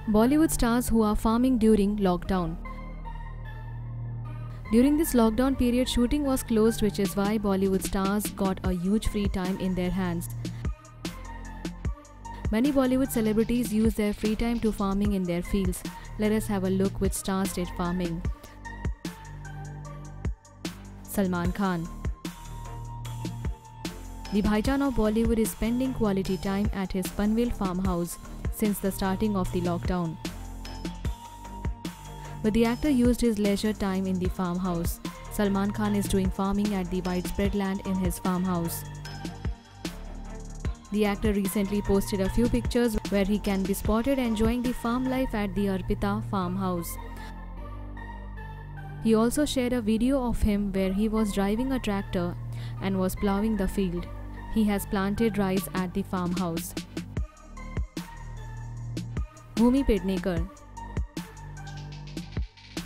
Bollywood stars who are farming during lockdown. During this lockdown period, shooting was closed, which is why Bollywood stars got a huge free time in their hands. Many Bollywood celebrities use their free time to farming in their fields. Let us have a look which stars did farming. Salman Khan. The Bhaijan of Bollywood is spending quality time at his Panvel farmhouse since the starting of the lockdown. But the actor used his leisure time in the farmhouse. Salman Khan is doing farming at the widespread land in his farmhouse. The actor recently posted a few pictures where he can be spotted enjoying the farm life at the Arpita farmhouse. He also shared a video of him where he was driving a tractor and was ploughing the field. He has planted rice at the farmhouse. Bhumi Pednekar.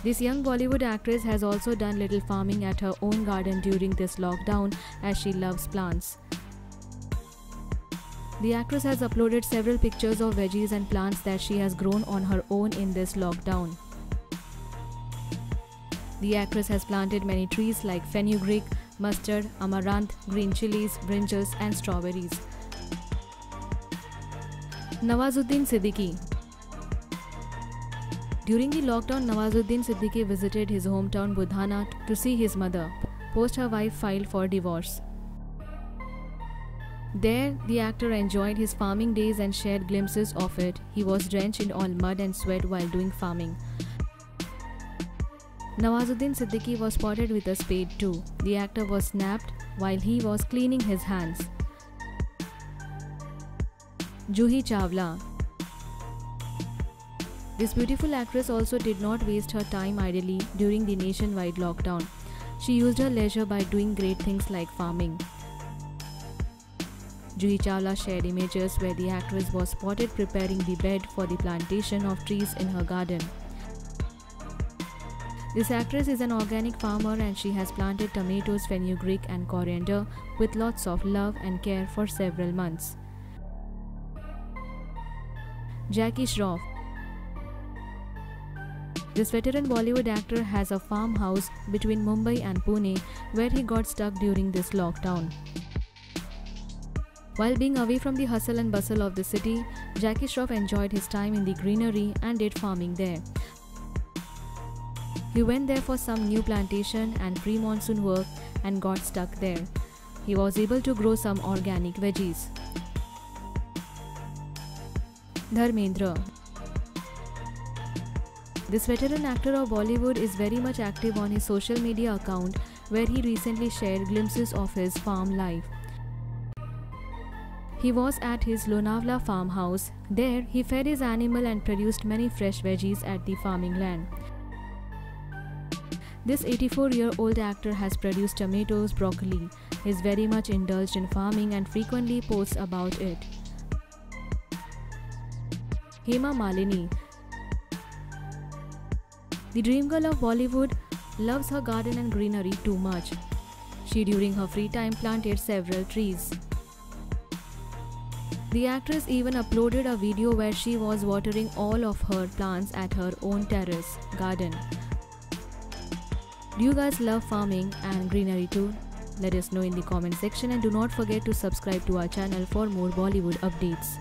This young Bollywood actress has also done little farming at her own garden during this lockdown as she loves plants. The actress has uploaded several pictures of veggies and plants that she has grown on her own in this lockdown. The actress has planted many trees like fenugreek, mustard, amaranth, green chilies, brinjals and strawberries. Nawazuddin Siddiqui. During the lockdown, Nawazuddin Siddiqui visited his hometown Budhana to see his mother, post her wife filed for divorce. There, the actor enjoyed his farming days and shared glimpses of it. He was drenched in all mud and sweat while doing farming. Nawazuddin Siddiqui was spotted with a spade too. The actor was snapped while he was cleaning his hands. Juhi Chawla. This beautiful actress also did not waste her time idly during the nationwide lockdown. She used her leisure by doing great things like farming. Juhi Chawla shared images where the actress was spotted preparing the bed for the plantation of trees in her garden. This actress is an organic farmer and she has planted tomatoes, fenugreek and coriander with lots of love and care for several months. Jackie Shroff. This veteran Bollywood actor has a farmhouse between Mumbai and Pune where he got stuck during this lockdown. While being away from the hustle and bustle of the city, Jackie Shroff enjoyed his time in the greenery and did farming there. He went there for some new plantation and pre-monsoon work and got stuck there. He was able to grow some organic veggies. Dharmendra. This veteran actor of Bollywood is very much active on his social media account where he recently shared glimpses of his farm life. He was at his Lonavala farmhouse. There, he fed his animal and produced many fresh veggies at the farming land. This 84-year-old actor has produced tomatoes, broccoli. He is very much indulged in farming and frequently posts about it. Hema Malini. The dream girl of Bollywood loves her garden and greenery too much. She during her free time planted several trees. The actress even uploaded a video where she was watering all of her plants at her own terrace garden. Do you guys love farming and greenery too? Let us know in the comment section and do not forget to subscribe to our channel for more Bollywood updates.